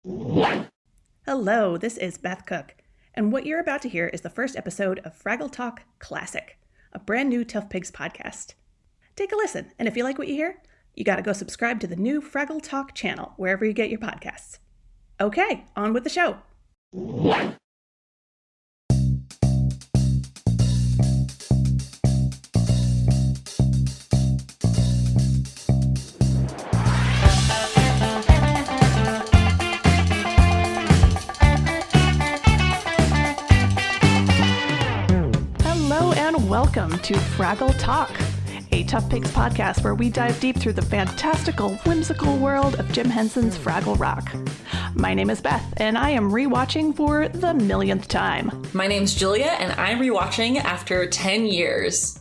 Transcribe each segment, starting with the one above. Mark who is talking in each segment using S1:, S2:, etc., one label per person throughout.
S1: Hello, this is Beth Cook, and what you're about to hear is the first episode of Fraggle Talk Classic, a brand new ToughPigs podcast. Take a listen, and if you like what you hear, you gotta go subscribe to the new Fraggle Talk channel wherever you get your podcasts. Okay, on with the show. Welcome to Fraggle Talk, a ToughPigs podcast where we dive deep through the fantastical, whimsical world of Jim Henson's Fraggle Rock. My name is Beth, and I am rewatching for the millionth time.
S2: My name's Julia, and I'm rewatching after 10 years.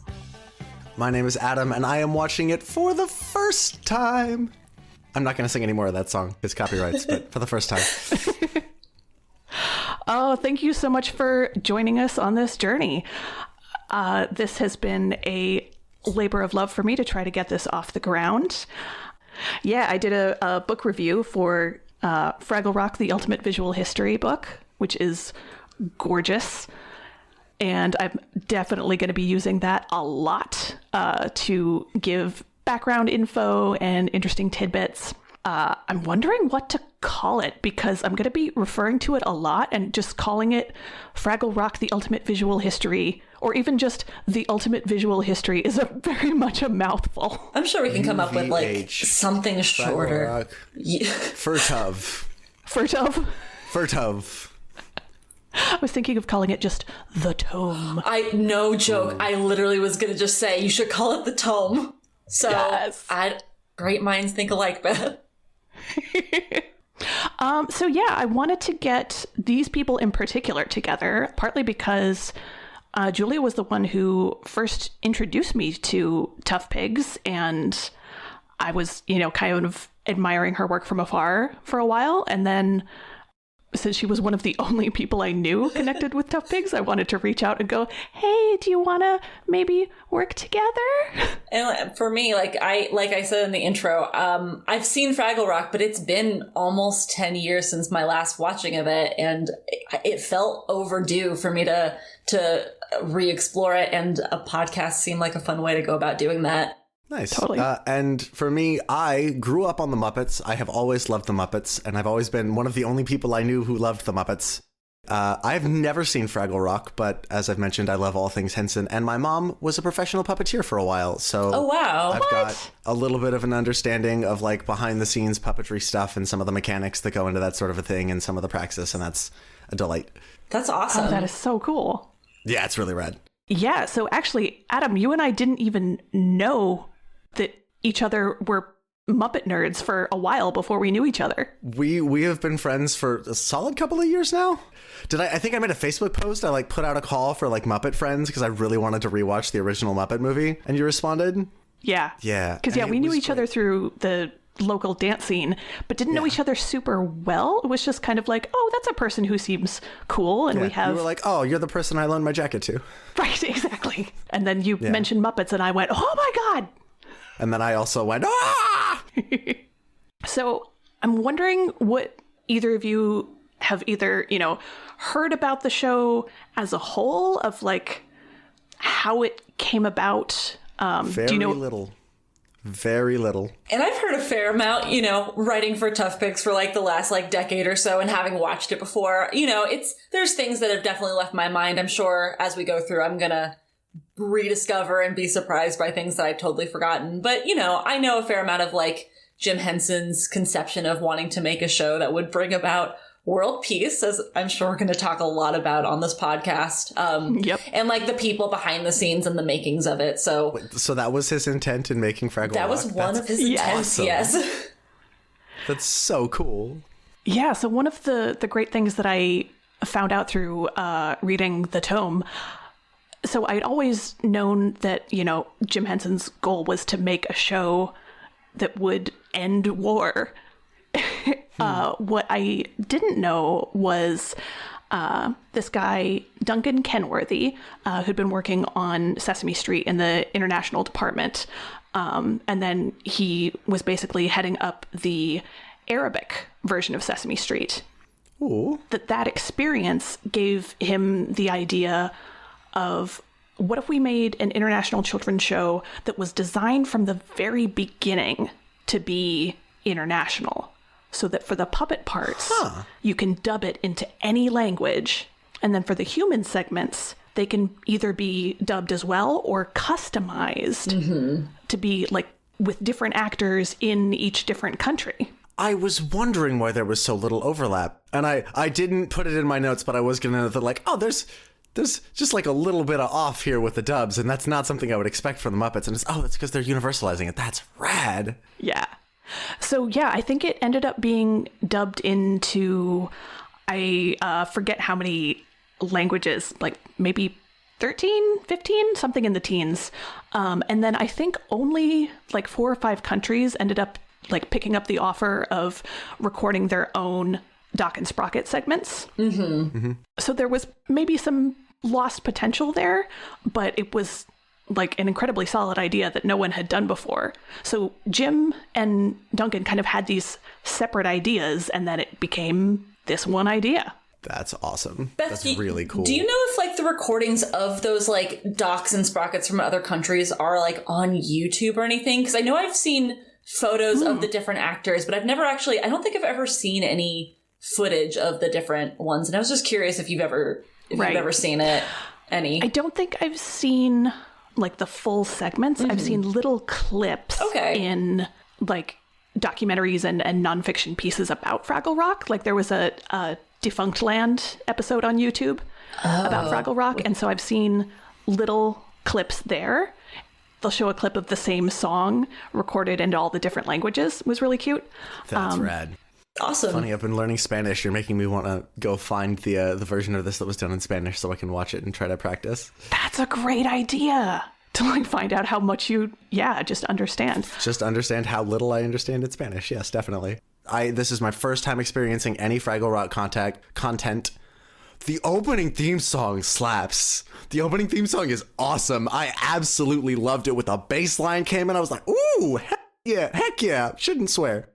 S3: My name is Adam, and I am watching it for the first time. I'm not going to sing any more of that song. It's copyrights, but for the first time.
S1: Oh, thank you so much for joining us on this journey. This has been a labor of love for me to try to get this off the ground. Yeah, I did a book review for Fraggle Rock, the Ultimate Visual History book, which is gorgeous. And I'm definitely going to be using that a lot to give background info and interesting tidbits. I'm wondering what to call it because I'm going to be referring to it a lot and just calling it Fraggle Rock, the Ultimate Visual History, or even just the Ultimate Visual History is very much a mouthful.
S2: I'm sure we can come up with like something shorter.
S3: Furtov.
S2: I
S1: was thinking of calling it just the Tome.
S2: No joke. I literally was going to just say you should call it the Tome. So
S1: yes.
S2: Great minds think alike, Beth.
S1: So yeah, I wanted to get these people in particular together, partly because Julia was the one who first introduced me to ToughPigs, and I was, kind of admiring her work from afar for a while, and then since she was one of the only people I knew connected with ToughPigs, I wanted to reach out and go, hey, do you want to maybe work together?
S2: And for me, like I said in the intro, I've seen Fraggle Rock, but it's been almost 10 years since my last watching of it. And it felt overdue for me to re-explore it. And a podcast seemed like a fun way to go about doing that.
S3: Nice.
S1: Totally.
S3: And for me, I grew up on the Muppets. I have always loved the Muppets, and I've always been one of the only people I knew who loved the Muppets. I've never seen Fraggle Rock, but as I've mentioned, I love all things Henson, and my mom was a professional puppeteer for a while, so
S2: oh wow,
S3: I've got a little bit of an understanding of like behind the scenes puppetry stuff and some of the mechanics that go into that sort of a thing and some of the praxis, and that's a delight.
S2: That's awesome.
S1: Oh, that is so cool.
S3: Yeah, it's really rad.
S1: Yeah, so actually, Adam, you and I didn't even know that each other were Muppet nerds for a while before we knew each other.
S3: We have been friends for a solid couple of years now. I think I made a Facebook post. I put out a call for Muppet friends because I really wanted to rewatch the original Muppet movie, and you responded?
S1: Yeah.
S3: Yeah.
S1: Because we knew each other through the local dance scene, but didn't know each other super well. It was just kind of like, oh, that's a person who seems cool, and we have...
S3: You were like, oh, you're the person I loaned my jacket to.
S1: Right, exactly. And then you mentioned Muppets, and I went, oh my God!
S3: And then I also went, ah!
S1: So I'm wondering what either of you have either, heard about the show as a whole of how it came about.
S3: Very little.
S2: And I've heard a fair amount, writing for ToughPigs for the last decade or so and having watched it before. There's things that have definitely left my mind. I'm sure as we go through, I'm going to rediscover and be surprised by things that I've totally forgotten. But, I know a fair amount of Jim Henson's conception of wanting to make a show that would bring about world peace, as I'm sure we're going to talk a lot about on this podcast.
S1: Yep.
S2: And the people behind the scenes and the makings of it. So
S3: that was his intent in making Fraggle Rock?
S2: That was one of his intents,
S3: awesome.
S2: Yes.
S3: That's so cool.
S1: Yeah, so one of the great things that I found out through reading the tome, so I'd always known that, Jim Henson's goal was to make a show that would end war. What I didn't know was this guy, Duncan Kenworthy, who'd been working on Sesame Street in the international department. And then he was basically heading up the Arabic version of Sesame Street.
S3: Ooh.
S1: That experience gave him the idea of, what if we made an international children's show that was designed from the very beginning to be international, so that for the puppet parts, you can dub it into any language. And then for the human segments, they can either be dubbed as well or customized to be like with different actors in each different country.
S3: I was wondering why there was so little overlap. And I didn't put it in my notes, but I was going to know that, like, oh, there's just like a little bit of off here with the dubs, and that's not something I would expect from the Muppets. And it's, that's because they're universalizing it. That's rad.
S1: Yeah. So, yeah, I think it ended up being dubbed into, I forget how many languages, like maybe 13, 15, something in the teens. And then I think only like 4 or 5 countries ended up like picking up the offer of recording their own Doc and Sprocket segments. So there was maybe some lost potential there, but it was like an incredibly solid idea that no one had done before. So Jim and Duncan kind of had these separate ideas, and then it became this one idea.
S3: That's awesome.
S2: Beth,
S3: That's really cool.
S2: Do you know if like the recordings of those like Docs and Sprockets from other countries are like on YouTube or anything? Because I know I've seen photos of the different actors, but I've never actually, I don't think I've ever seen any footage of the different ones. And I was just curious if you've ever seen it, any.
S1: I don't think I've seen like the full segments. I've seen little clips in like documentaries and nonfiction pieces about Fraggle Rock. Like there was a Defunct Land episode on YouTube about Fraggle Rock. And so I've seen little clips there. They'll show a clip of the same song recorded into all the different languages. It was really cute.
S3: That's rad.
S2: Awesome.
S3: Funny, I've been learning Spanish. You're making me want to go find the version of this that was done in Spanish so I can watch it and try to practice.
S1: That's a great idea. To like find out how much you, just understand.
S3: Just understand how little I understand in Spanish. Yes, definitely. This is my first time experiencing any Fraggle Rock content. The opening theme song slaps. The opening theme song is awesome. I absolutely loved it. With a bass line came in, I was like, ooh, heck yeah. Shouldn't swear.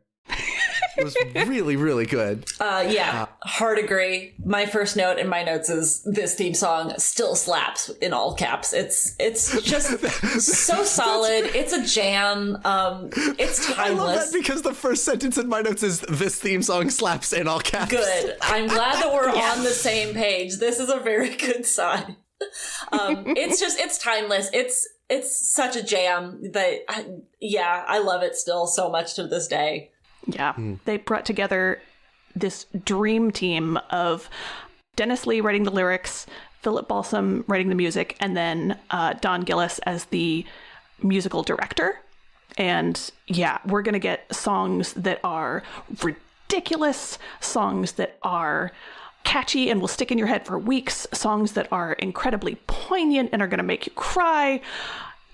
S3: It was really, really good.
S2: Hard agree. My first note in my notes is this theme song still slaps in all caps. It's just so solid. It's a jam. It's timeless.
S3: I love that because the first sentence in my notes is this theme song slaps in all caps.
S2: Good. I'm glad that we're on the same page. This is a very good sign. It's timeless. It's such a jam that I love it still so much to this day.
S1: Yeah, they brought together this dream team of Dennis Lee writing the lyrics, Philip Balsam writing the music, and then Don Gillis as the musical director. And we're going to get songs that are ridiculous, songs that are catchy and will stick in your head for weeks, songs that are incredibly poignant and are going to make you cry.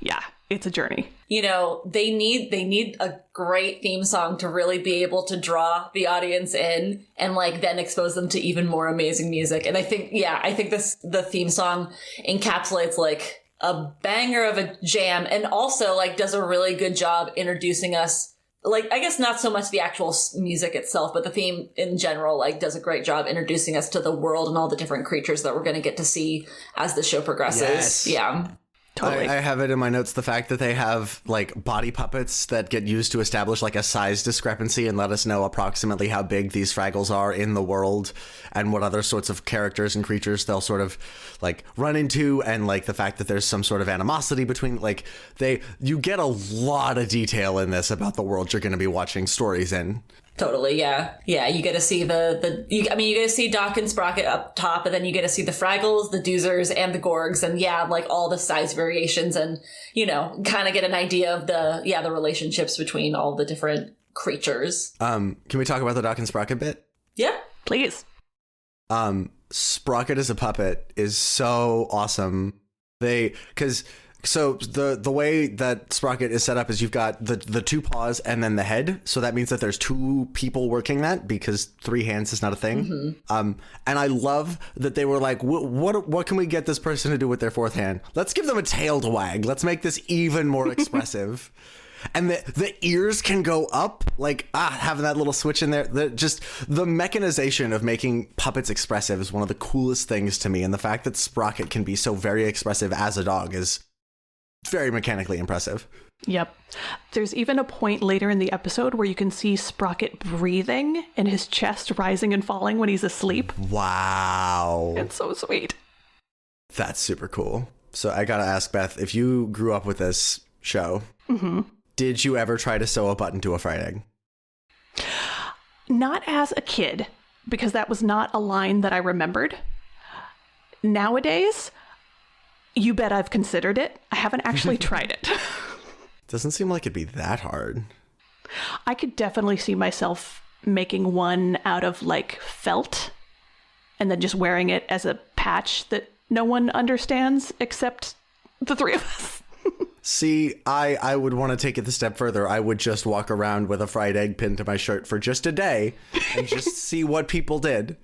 S1: Yeah, it's a journey.
S2: You know, they need a great theme song to really be able to draw the audience in and like then expose them to even more amazing music. And I think the theme song encapsulates like a banger of a jam and also like does a really good job introducing us. Like, I guess not so much the actual music itself, but the theme in general, like, does a great job introducing us to the world and all the different creatures that we're going to get to see as the show progresses.
S3: Yes.
S2: Yeah.
S1: Totally.
S3: I have it in my notes, the fact that they have like body puppets that get used to establish like a size discrepancy and let us know approximately how big these Fraggles are in the world and what other sorts of characters and creatures they'll sort of like run into, and like the fact that there's some sort of animosity between like you get a lot of detail in this about the world you're going to be watching stories in.
S2: Totally, yeah. Yeah, you get to see you get to see Doc and Sprocket up top, and then you get to see the Fraggles, the Doozers, and the Gorgs, and like all the size variations, and, kind of get an idea of the relationships between all the different creatures. Can
S3: we talk about the Doc and Sprocket bit?
S2: Yeah.
S1: Please.
S3: Sprocket as a puppet is so awesome. So the way that Sprocket is set up is you've got the 2 paws and then the head. So that means that there's 2 people working that because 3 hands is not a thing. And I love that they were like, what can we get this person to do with their 4th hand? Let's give them a tail to wag. Let's make this even more expressive. And the ears can go up, like, having that little switch in there. The mechanization of making puppets expressive is one of the coolest things to me. And the fact that Sprocket can be so very expressive as a dog is very mechanically impressive.
S1: Yep. There's even a point later in the episode where you can see Sprocket breathing and his chest rising and falling when he's asleep.
S3: Wow.
S1: It's so sweet.
S3: That's super cool. So I gotta ask, Beth, if you grew up with this show, did you ever try to sew a button to a fried egg?
S1: Not as a kid, because that was not a line that I remembered. Nowadays, you bet I've considered it. I haven't actually tried it.
S3: Doesn't seem like it'd be that hard.
S1: I could definitely see myself making one out of like felt and then just wearing it as a patch that no one understands except the three of us.
S3: See, I would want to take it a step further. I would just walk around with a fried egg pinned to my shirt for just a day and just see what people did.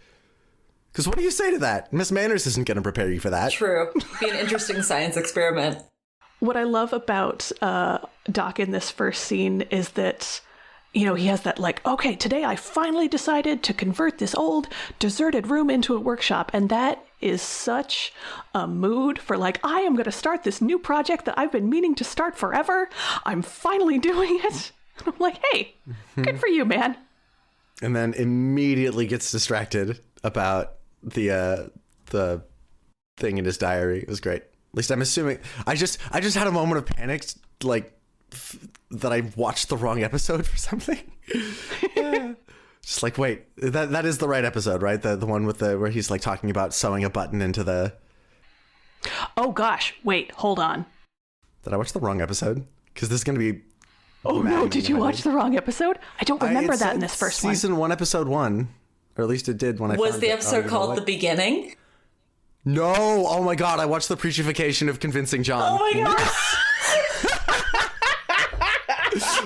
S3: Because what do you say to that? Miss Manners isn't going to prepare you for that.
S2: True. Be an interesting science experiment.
S1: What I love about Doc in this first scene is that, you know, he has that like, okay, today I finally decided to convert this old deserted room into a workshop. And that is such a mood for like, I am going to start this new project that I've been meaning to start forever. I'm finally doing it. And I'm like, hey, good for you, man.
S3: And then immediately gets distracted about the thing in his diary. It was great. At least I'm assuming. I just had a moment of panic, like that I watched the wrong episode for something. Just like, wait, that is the right episode, right? The one with where he's like talking about sewing a button into the.
S1: Oh gosh, wait, hold on.
S3: Did I watch the wrong episode? Because this is going to be.
S1: Oh no, did you watch the wrong episode? I don't remember that in this first one.
S3: Season 1, episode 1, or at least it did when I.
S2: Was the episode called The Beginning?
S3: No! Oh my god, I watched the preachification of Convincing John.
S2: Oh my god!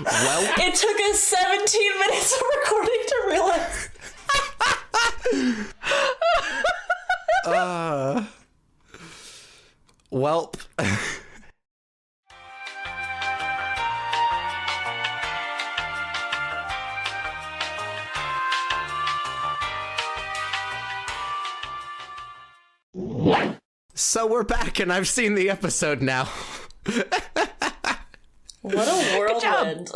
S3: Well,
S2: it took us 17 minutes of recording to realize.
S3: Welp. So we're back, and I've seen the episode now.
S2: What a whirlwind.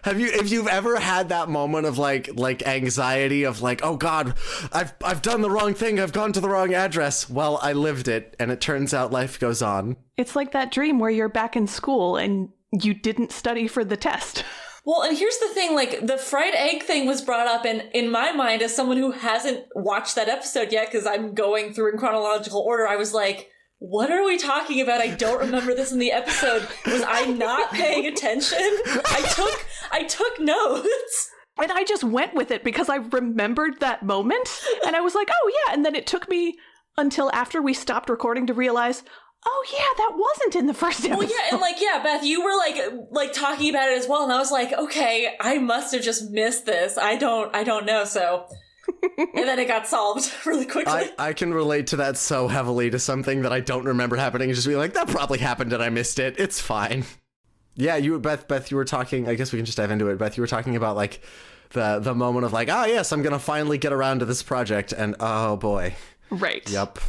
S3: If you've ever had that moment of like anxiety of like, oh god, I've done the wrong thing, I've gone to the wrong address. Well, I lived it, and it turns out life goes on.
S1: It's like that dream where you're back in school and you didn't study for the test.
S2: Well, and here's the thing, like, the fried egg thing was brought up, and in my mind, as someone who hasn't watched that episode yet, because I'm going through in chronological order, I was like, what are we talking about? I don't remember this in the episode. Was I not paying attention? I took notes.
S1: And I just went with it because I remembered that moment, and I was like, oh yeah, and then it took me until after we stopped recording to realize, oh yeah, that wasn't in the first episode.
S2: Well, yeah, and like, yeah, Beth, you were like talking about it as well, and I was like, okay, I must have just missed this. I don't know. So, and then it got solved really quickly.
S3: I can relate to that so heavily, to something that I don't remember happening, and just be like, that probably happened and I missed it. It's fine. Yeah, Beth, you were talking. I guess we can just dive into it. Beth, you were talking about like the moment of like, yes, I'm gonna finally get around to this project, and oh boy,
S1: right.
S3: Yup.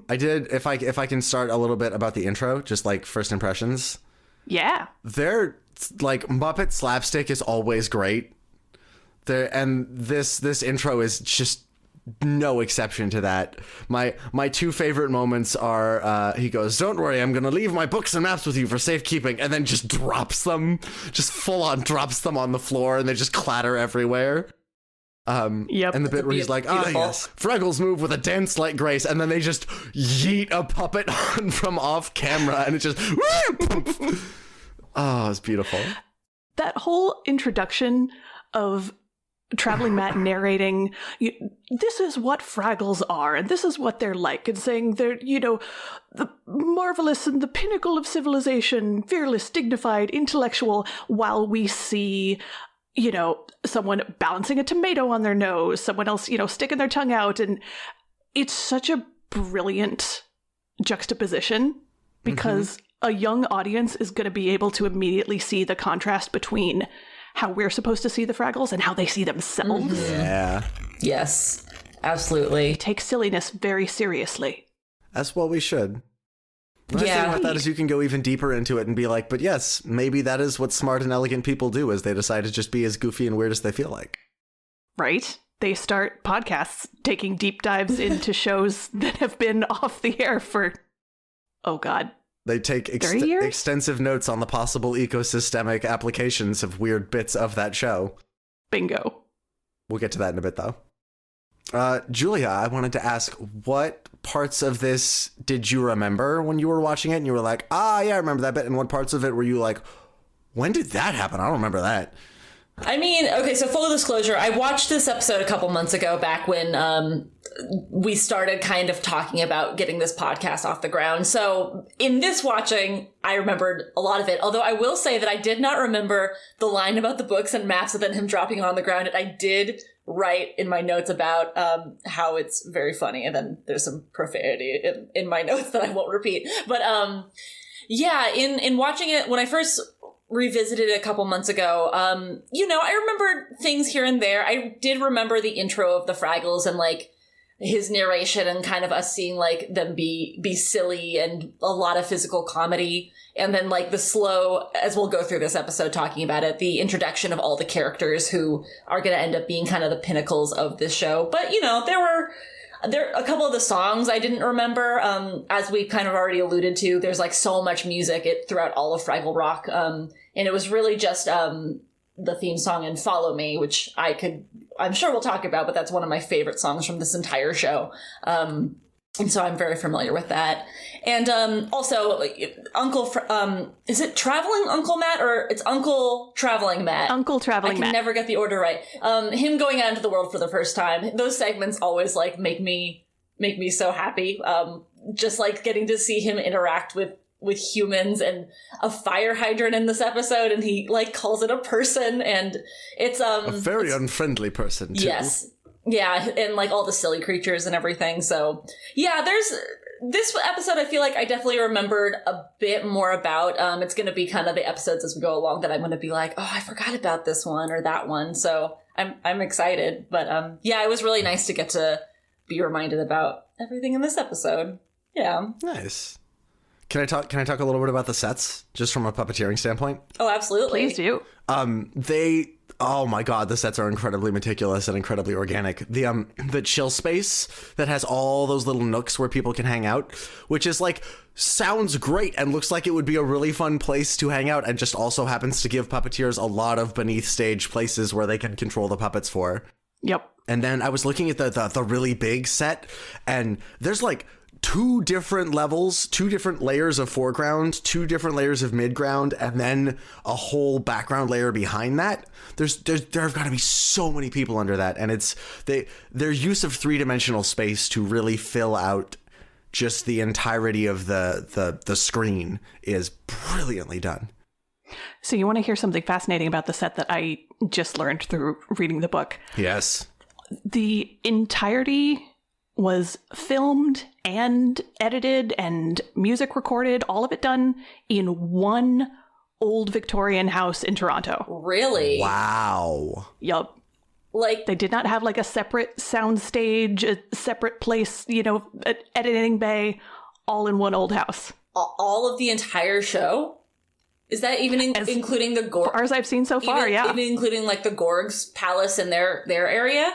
S3: I did. If I can start a little bit about the intro, just like first impressions.
S1: Yeah.
S3: They're like Muppet slapstick is always great. And this intro is just no exception to that. My two favorite moments are he goes, "Don't worry, I'm gonna leave my books and maps with you for safekeeping," and then just drops them, just full on drops them on the floor, and they just clatter everywhere.
S1: Yep.
S3: And the bit where he's like, yes, Fraggles move with a dance-like grace, and then they just yeet a puppet on from off camera, and it just it's beautiful.
S1: That whole introduction of Traveling Matt narrating, this is what Fraggles are, and this is what they're like, and saying they're, the marvelous and the pinnacle of civilization, fearless, dignified, intellectual, while we see, someone balancing a tomato on their nose, someone else, sticking their tongue out, and it's such a brilliant juxtaposition, because a young audience is going to be able to immediately see the contrast between how we're supposed to see the Fraggles and how they see themselves.
S2: Mm-hmm.
S3: Yeah.
S2: Yes, absolutely.
S1: Take silliness very seriously.
S3: That's what we should. The nice thing about that is you can go even deeper into it and be like, but yes, maybe that is what smart and elegant people do, is they decide to just be as goofy and weird as they feel like.
S1: Right? They start podcasts taking deep dives into shows that have been off the air for, oh God,
S3: They take extensive notes on the possible ecosystemic applications of weird bits of that show.
S1: Bingo.
S3: We'll get to that in a bit, though. Julia, I wanted to ask, what parts of this did you remember when you were watching it and you were like, yeah, I remember that bit? And what parts of it were you like, when did that happen? I don't remember that.
S2: I mean, okay, so full disclosure, I watched this episode a couple months ago, back when we started kind of talking about getting this podcast off the ground. So in this watching, I remembered a lot of it, although I will say that I did not remember the line about the books and maps and then him dropping it on the ground. And I did write in my notes about how it's very funny, and then there's some profanity in my notes that I won't repeat. But yeah, in watching it, when I first revisited it a couple months ago, I remembered things here and there. I did remember the intro of the Fraggles and like his narration and kind of us seeing like them be silly and a lot of physical comedy. And then like the slow, as we'll go through this episode talking about it, the introduction of all the characters who are going to end up being kind of the pinnacles of this show. But, there a couple of the songs I didn't remember. As we kind of already alluded to, there's like so much music throughout all of Fraggle Rock. And it was really just the theme song and Follow Me, which I'm sure we'll talk about, but that's one of my favorite songs from this entire show. And so I'm very familiar with that. And also, is it Traveling Uncle Matt or it's Uncle Traveling Matt?
S1: Uncle Traveling Matt.
S2: I can never get the order right. Him going out into the world for the first time. Those segments always like make me so happy. Just like getting to see him interact with humans, and a fire hydrant in this episode, and he like calls it a person, and it's
S3: a very unfriendly person too.
S2: Yes. Yeah, and like all the silly creatures and everything. So yeah, there's this episode I feel like I definitely remembered a bit more about. It's going to be kind of the episodes as we go along that I'm going to be like, oh, I forgot about this one or that one. So I'm excited. But yeah, it was really nice to get to be reminded about everything in this episode. Yeah.
S3: Nice. Can I talk a little bit about the sets just from a puppeteering standpoint?
S2: Oh, absolutely.
S1: Please do.
S3: Oh my God, the sets are incredibly meticulous and incredibly organic. The chill space that has all those little nooks where people can hang out, which is like, sounds great and looks like it would be a really fun place to hang out, and just also happens to give puppeteers a lot of beneath stage places where they can control the puppets for.
S1: Yep.
S3: And then I was looking at the really big set, and there's like 2 different levels, 2 different layers of foreground, 2 different layers of midground, and then a whole background layer behind that. There have got to be so many people under that, and it's their use of 3-dimensional space to really fill out just the entirety of the screen is brilliantly done.
S1: So you want to hear something fascinating about the set that I just learned through reading the book?
S3: Yes.
S1: The entirety was filmed and edited and music recorded, all of it done in one old Victorian house in Toronto.
S2: Really?
S3: Wow.
S1: Yup.
S2: Like,
S1: they did not have like a separate sound stage, a separate place, an editing bay, all in one old house.
S2: All of the entire show? Is that even including the Gorg?
S1: As far as I've seen so far, yeah.
S2: Even including like the Gorg's palace in their area?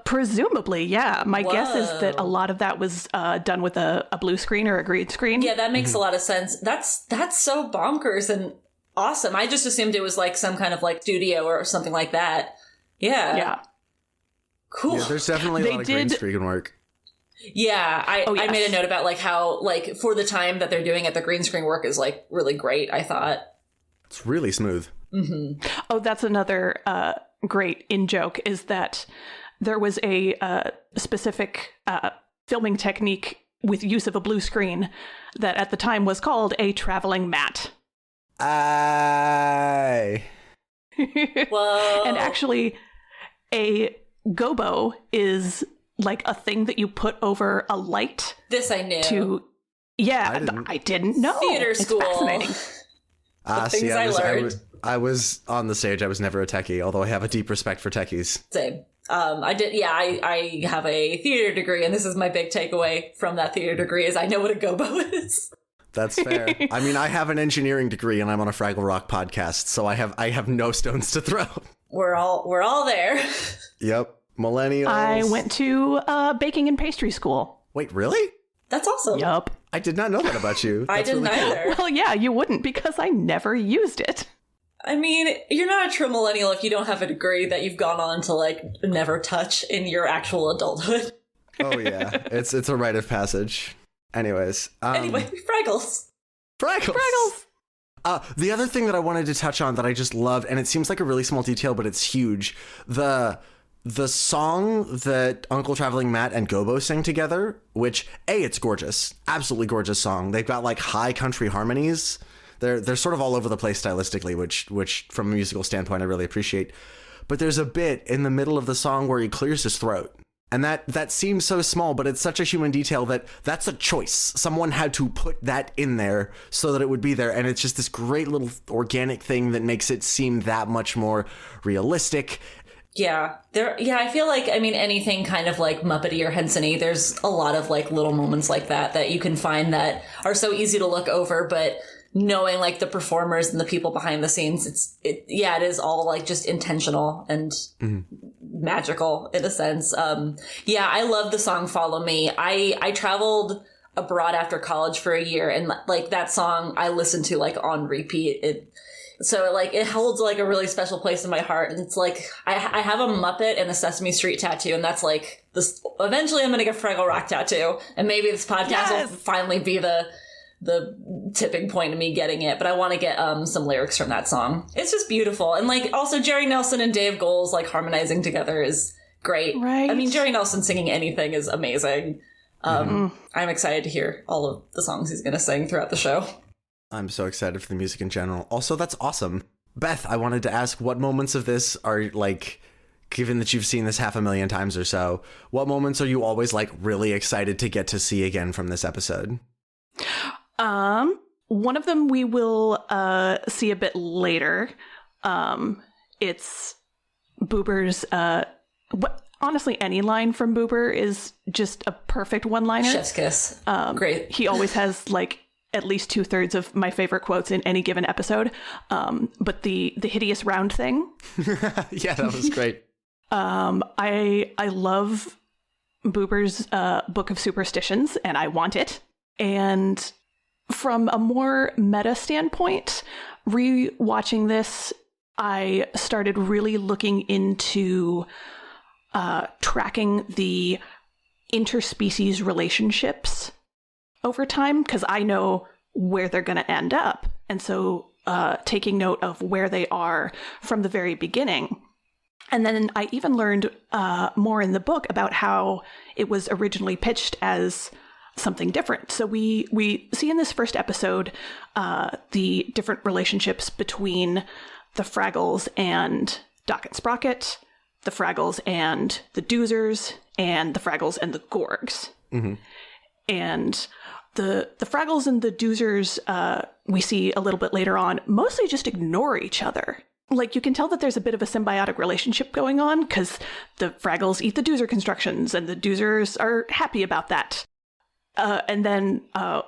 S1: Presumably, yeah. My guess is that a lot of that was done with a blue screen or a green screen.
S2: Yeah, that makes a lot of sense. That's so bonkers and awesome. I just assumed it was like some kind of like studio or something like that. Yeah.
S1: Yeah.
S2: Cool.
S3: Yeah, there's definitely a lot of green screen work.
S2: Yeah, I made a note about like how like for the time that they're doing it, the green screen work is like really great, I thought.
S3: It's really smooth.
S2: Mm-hmm.
S1: Oh, that's another great in-joke, is that there was a specific filming technique with use of a blue screen that at the time was called a traveling mat.
S3: Aye.
S2: Whoa.
S1: And actually, a gobo is like a thing that you put over a light.
S2: This I knew.
S1: Yeah, I didn't know.
S2: Theater school.
S1: It's fascinating.
S2: Things I learned.
S3: I was on the stage. I was never a techie, although I have a deep respect for techies.
S2: Same. I have a theater degree, and this is my big takeaway from that theater degree is I know what a gobo is.
S3: That's fair. I mean, I have an engineering degree, and I'm on a Fraggle Rock podcast, so I have no stones to throw.
S2: We're all there.
S3: Yep. Millennials.
S1: I went to baking and pastry school.
S3: Wait, really?
S2: That's awesome.
S1: Yup.
S3: I did not know that about you.
S2: I didn't either.
S1: Well, yeah, you wouldn't because I never used it.
S2: I mean, you're not a true millennial if you don't have a degree that you've gone on to, like, never touch in your actual adulthood.
S3: Oh, yeah. It's a rite of passage. Anyways.
S2: Anyway, Fraggles.
S3: Fraggles! The other thing that I wanted to touch on that I just loved, and it seems like a really small detail, but it's huge. The song that Uncle Traveling Matt and Gobo sing together, which, it's gorgeous. Absolutely gorgeous song. They've got, like, high country harmonies. They're sort of all over the place stylistically, which from a musical standpoint I really appreciate. But there's a bit in the middle of the song where he clears his throat. And that seems so small, but it's such a human detail that's a choice. Someone had to put that in there so that it would be there. And it's just this great little organic thing that makes it seem that much more realistic.
S2: Yeah. I feel like, I mean, anything kind of like Muppety or Henson-y, there's a lot of like little moments like that you can find that are so easy to look over, but knowing like the performers and the people behind the scenes, it is all like just intentional and magical in a sense. I love the song Follow Me. I traveled abroad after college for a year, and like that song I listened to like on repeat. It holds like a really special place in my heart. And it's like I have a Muppet and a Sesame Street tattoo, and that's like this. Eventually I'm gonna get a Fraggle Rock tattoo, and maybe this podcast will finally be the tipping point of me getting it, but I want to get some lyrics from that song. It's just beautiful. And like also Jerry Nelson and Dave Goelz like harmonizing together is great.
S1: Right.
S2: I mean, Jerry Nelson singing anything is amazing. I'm excited to hear all of the songs he's going to sing throughout the show.
S3: I'm so excited for the music in general. Also, that's awesome. Beth, I wanted to ask, what moments of this are like, given that you've seen this 500,000 times or so, what moments are you always like really excited to get to see again from this episode?
S1: One of them we will see a bit later. It's Boober's honestly, any line from Boober is just a perfect one-liner.
S2: Chef's kiss. Great.
S1: He always has like at least 2/3 of my favorite quotes in any given episode. But the hideous round thing.
S3: Yeah, that was great.
S1: I love Boober's Book of Superstitions, and I want it. And from a more meta standpoint, rewatching this, I started really looking into tracking the interspecies relationships over time, because I know where they're going to end up. And so taking note of where they are from the very beginning. And then I even learned more in the book about how it was originally pitched as something different. So we see in this first episode the different relationships between the Fraggles and Doc and Sprocket, the Fraggles and the Doozers, and the Fraggles and the Gorgs. Mm-hmm. And the Fraggles and the Doozers, we see a little bit later on, mostly just ignore each other. Like, you can tell that there's a bit of a symbiotic relationship going on, because the Fraggles eat the Doozer constructions, and the Doozers are happy about that. And then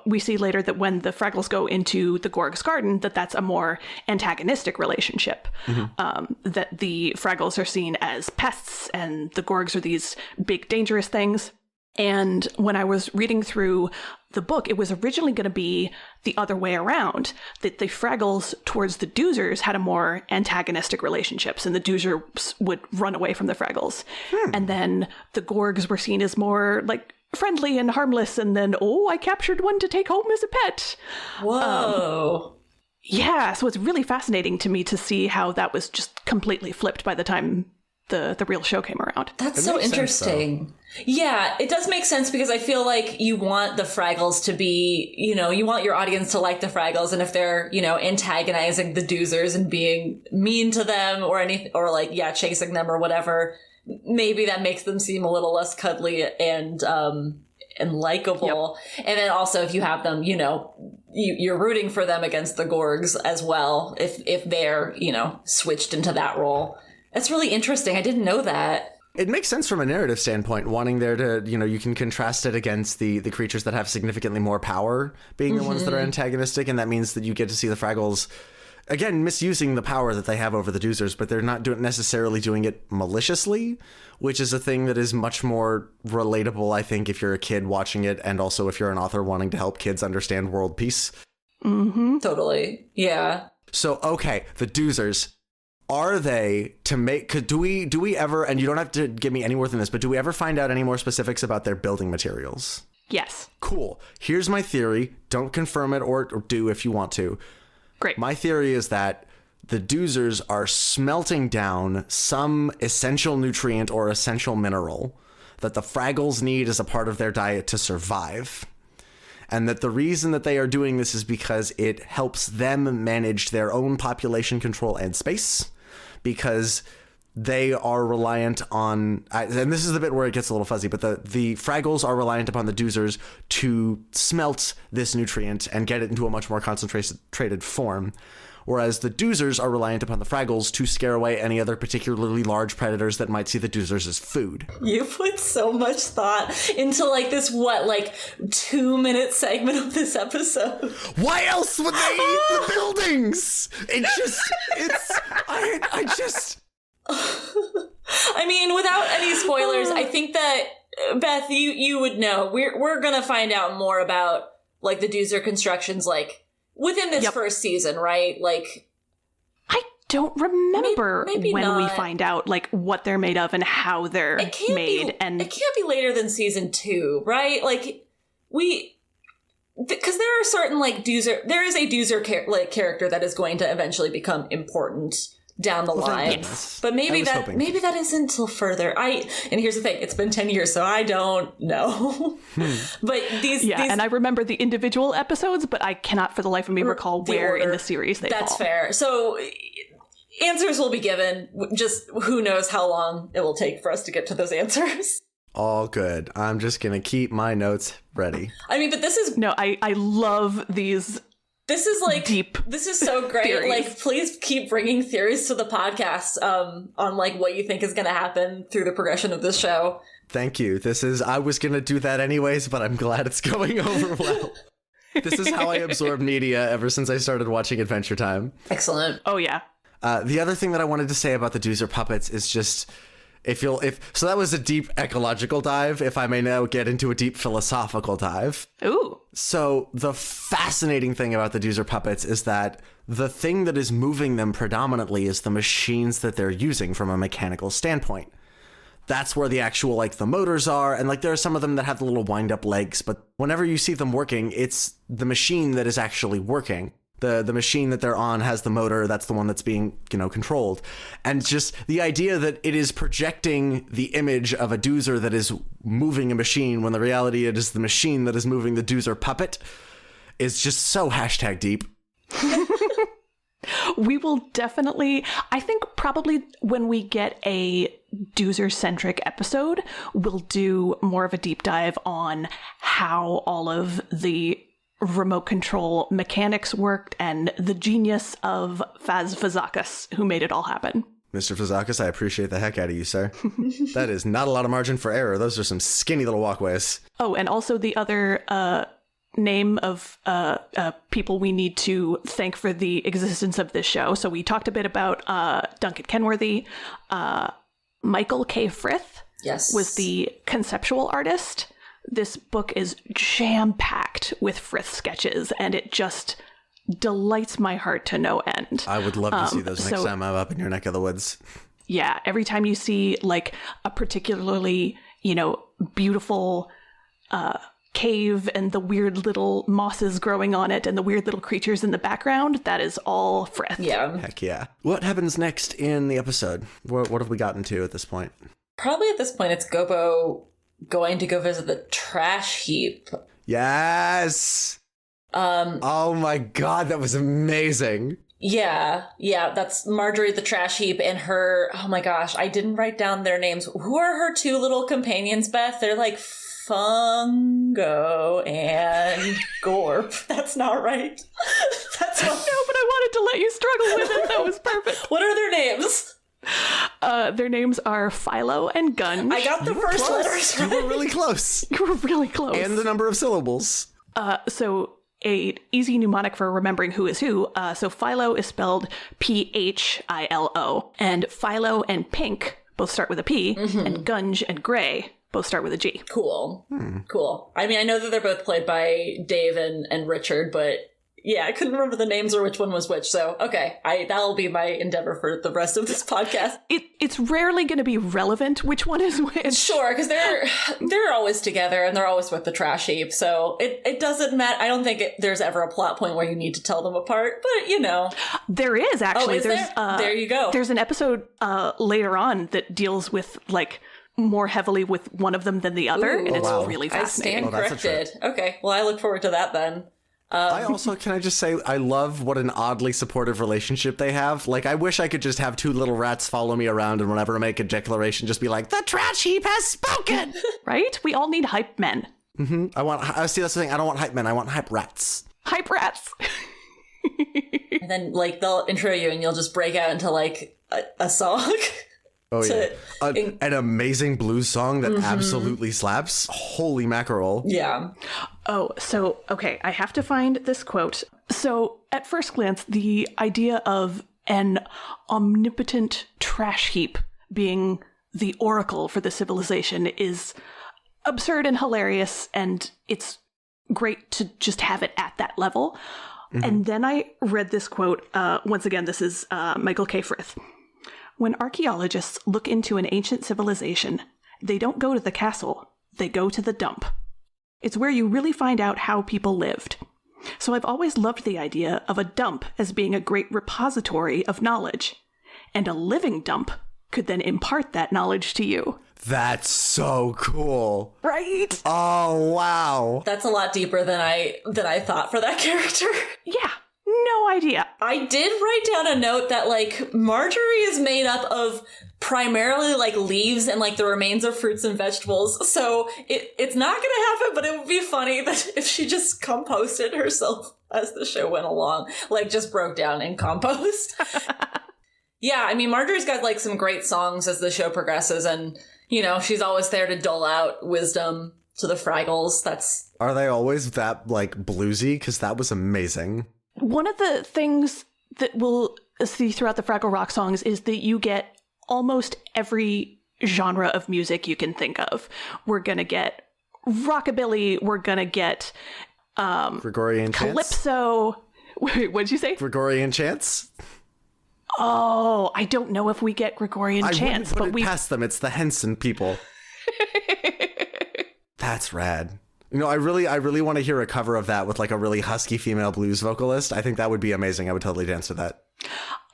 S1: we see later that when the Fraggles go into the Gorg's garden, that's a more antagonistic relationship. Mm-hmm. That the Fraggles are seen as pests and the Gorgs are these big, dangerous things. And when I was reading through the book, it was originally going to be the other way around, that the Fraggles towards the Doozers had a more antagonistic relationships, and the Doozers would run away from the Fraggles. And then the Gorgs were seen as more like friendly and harmless, and then, I captured one to take home as a pet.
S2: Whoa.
S1: Yeah, so it's really fascinating to me to see how that was just completely flipped by the time the real show came around.
S2: That's so interesting. Yeah, it does make sense, because I feel like you want the Fraggles to be, you want your audience to like the Fraggles, and if they're, antagonizing the Doozers and being mean to them or chasing them or whatever, maybe that makes them seem a little less cuddly and and likable. Yep. And then also if you have them, you know, you're rooting for them against the Gorgs as well, if they're, you know, switched into that role. That's really interesting. I didn't know that.
S3: It makes sense from a narrative standpoint, wanting there to, you know, you can contrast it against the creatures that have significantly more power being the ones that are antagonistic, and that means that you get to see the Fraggles, again, misusing the power that they have over the Doozers, but they're not necessarily doing it maliciously, which is a thing that is much more relatable, I think, if you're a kid watching it, and also if you're an author wanting to help kids understand world peace.
S1: Mm-hmm.
S2: Totally. Yeah.
S3: So, okay, the Doozers. Are they to make, do we ever, and you don't have to give me any more than this, but do we ever find out any more specifics about their building materials?
S1: Yes.
S3: Cool. Here's my theory. Don't confirm it or do if you want to.
S1: Great.
S3: My theory is that the Doozers are smelting down some essential nutrient or essential mineral that the Fraggles need as a part of their diet to survive. And that the reason that they are doing this is because it helps them manage their own population control and space, because they are reliant on, and this is the bit where it gets a little fuzzy, but the Fraggles are reliant upon the Doozers to smelt this nutrient and get it into a much more concentrated form. Whereas the Doozers are reliant upon the Fraggles to scare away any other particularly large predators that might see the Doozers as food.
S2: You put so much thought into like this, 2-minute segment of this episode.
S3: Why else would they eat the buildings?
S2: I mean, without any spoilers, I think that, Beth, you would know. We're gonna find out more about like the Doozer constructions, like, within this first season, right? Like,
S1: I don't remember
S2: maybe
S1: when
S2: not.
S1: we find out like what they're made of and how they're made. And
S2: it can't be later than season 2, right? Like, because there are certain like Doozer. There is a Doozer character that is going to eventually become important down the line.
S3: Yes.
S2: But maybe that isn't until further. And here's the thing, it's been 10 years, so I don't know. But these
S1: and I remember the individual episodes, but I cannot for the life of me recall where in the series they fall.
S2: That's fair. So answers will be given. Just who knows how long it will take for us to get to those answers.
S3: All good. I'm just gonna keep my notes ready.
S2: I mean, but this is...
S1: No, I love these...
S2: This is like
S1: deep.
S2: This is so great.
S1: Theories.
S2: Like, please keep bringing theories to the podcast on like what you think is going to happen through the progression of this show.
S3: Thank you. I was going to do that anyways, but I'm glad it's going over well. This is how I absorb media ever since I started watching Adventure Time.
S2: Excellent.
S1: Oh, yeah.
S3: The other thing that I wanted to say about the Doozer puppets is just, so that was a deep ecological dive. If I may now get into a deep philosophical dive.
S1: Ooh.
S3: So the fascinating thing about the Doozer puppets is that the thing that is moving them predominantly is the machines that they're using from a mechanical standpoint. That's where the actual, like, the motors are, and like there are some of them that have the little wind-up legs, but whenever you see them working, it's the machine that is actually working. The machine that they're on has the motor, that's the one that's being, controlled. And just the idea that it is projecting the image of a Doozer that is moving a machine when the reality it is the machine that is moving the Doozer puppet is just so #deep.
S1: We will definitely, I think probably when we get a Doozer-centric episode, we'll do more of a deep dive on how all of the remote control mechanics worked and the genius of Faz Fazakas, who made it all happen.
S3: Mr. Fazakas, I appreciate the heck out of you, sir. That is not a lot of margin for error. Those are some skinny little walkways.
S1: Oh, and also the other name of people we need to thank for the existence of this show. So we talked a bit about Duncan Kenworthy. Michael K. Frith was the conceptual artist. This book is jam-packed with Frith sketches, and it just delights my heart to no end.
S3: I would love to see those next time I'm up in your neck of the woods.
S1: Yeah, every time you see like a particularly, beautiful cave and the weird little mosses growing on it and the weird little creatures in the background, that is all Frith.
S2: Yeah.
S3: Heck yeah. What happens next in the episode? What have we gotten to at this point?
S2: Probably at this point it's Gobo going to go visit the trash heap.
S3: Yes. Oh my god, that was amazing.
S2: Yeah, that's Marjorie the trash heap and her, oh my gosh, I didn't write down their names. Who are her two little companions, Beth? They're like Fungo and Gorp. That's not right. That's not...
S1: No, but I wanted to let you struggle with it. That was perfect.
S2: What are their names?
S1: Their names are Philo and Gunge.
S2: I got the first letters right.
S3: You were really close.
S1: You were really close.
S3: And the number of syllables.
S1: So a easy mnemonic for remembering who is who. So Philo is spelled Philo, and Philo and Pink both start with a P, and Gunge and Gray both start with a G.
S2: Cool. Cool. I mean, I know that they're both played by Dave and Richard, but yeah, I couldn't remember the names or which one was which. So, okay, that'll be my endeavor for the rest of this podcast.
S1: It's rarely going to be relevant which one is which.
S2: Sure, because they're always together and they're always with the trash heap. So it doesn't matter. I don't think there's ever a plot point where you need to tell them apart. But, you know.
S1: There is, actually.
S2: Oh, is there? There you go.
S1: There's an episode later on that deals with, like, more heavily with one of them than the other.
S2: Ooh,
S1: and it's really fascinating.
S2: I stand corrected. Okay, well, I look forward to that then.
S3: Can I just say, I love what an oddly supportive relationship they have. Like, I wish I could just have two little rats follow me around and whenever I make a declaration, just be like, the trash heap has spoken!
S1: Right? We all need hype men.
S3: See, that's the thing. I don't want hype men. I want hype rats.
S1: Hype rats.
S2: And then, like, they'll intro you and you'll just break out into, like, a song.
S3: Oh, yeah. An amazing blues song that absolutely slaps. Holy mackerel.
S2: Yeah.
S1: Oh, so, okay, I have to find this quote. So, at first glance, the idea of an omnipotent trash heap being the oracle for the civilization is absurd and hilarious, and it's great to just have it at that level. And then I read this quote. Once again, this is Michael K. Frith. When archaeologists look into an ancient civilization, they don't go to the castle, they go to the dump. It's where you really find out how people lived. So I've always loved the idea of a dump as being a great repository of knowledge. And a living dump could then impart that knowledge to you.
S3: That's so cool.
S1: Right?
S3: Oh, wow.
S2: That's a lot deeper than I thought for that character.
S1: Yeah. No idea.
S2: I did write down a note that, like, Marjorie is made up of primarily, like, leaves and, like, the remains of fruits and vegetables. So it's not going to happen, but it would be funny that if she just composted herself as the show went along, like, just broke down in compost. Yeah, I mean, Marjorie's got, like, some great songs as the show progresses, and, you know, she's always there to dole out wisdom to the Fraggles.
S3: Are they always that, like, bluesy? Because that was amazing.
S1: One of the things that we'll see throughout the Fraggle Rock songs is that you get almost every genre of music you can think of. We're going to get rockabilly. We're going to get
S3: Gregorian
S1: calypso.
S3: Chants?
S1: Wait, what'd you say?
S3: Gregorian chants?
S1: Oh, I don't know if we get Gregorian chants,
S3: but we past them. It's the Henson people. That's rad. You know, I really want to hear a cover of that with, like, a really husky female blues vocalist. I think that would be amazing. I would totally dance to that.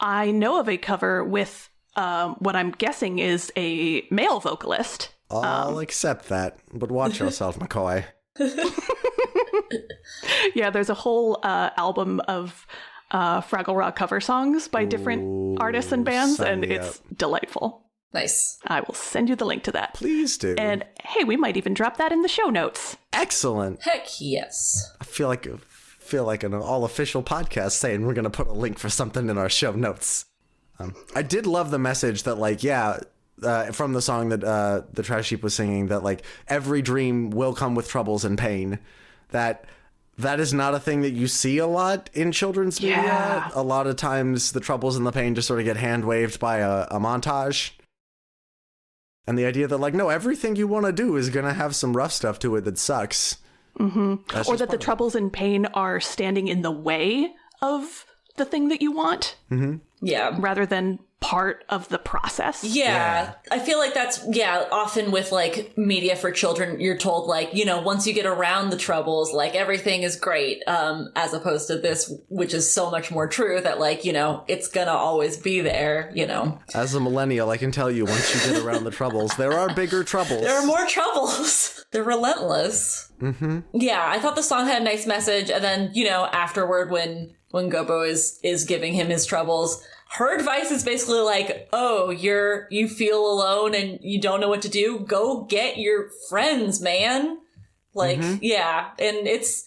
S1: I know of a cover with what I'm guessing is a male vocalist.
S3: I'll accept that, but watch yourself, McCoy.
S1: Yeah, there's a whole album of Fraggle Rock cover songs by different artists and bands, and it's delightful.
S2: Nice.
S1: I will send you the link to that.
S3: Please do.
S1: And hey, we might even drop that in the show notes.
S3: Excellent.
S2: Heck yes.
S3: I feel like an all-official podcast saying we're going to put a link for something in our show notes. I did love the message that, like, from the song that the Trash Heap was singing, that, like, every dream will come with troubles and pain. That is not a thing that you see a lot in children's media.
S1: Yeah.
S3: A lot of times the troubles and the pain just sort of get hand-waved by a montage. And the idea that, like, no, everything you want to do is going to have some rough stuff to it that sucks.
S1: Or that the troubles and pain are standing in the way of the thing that you want.
S2: Yeah.
S1: Rather than part of the process.
S2: Yeah. I feel like that's, often with, like, media for children, you're told, like, you know, once you get around the troubles, like, everything is great, as opposed to this, which is so much more true that, like, you know, it's gonna always be there, you know.
S3: As a millennial, I can tell you, once you get around the troubles, there are bigger troubles.
S2: There are more troubles. They're relentless. Yeah, I thought the song had a nice message, and then, you know, afterward when Gobo is giving him his troubles, her advice is basically like, oh, you feel alone and you don't know what to do. Go get your friends, man. Like, yeah. And it's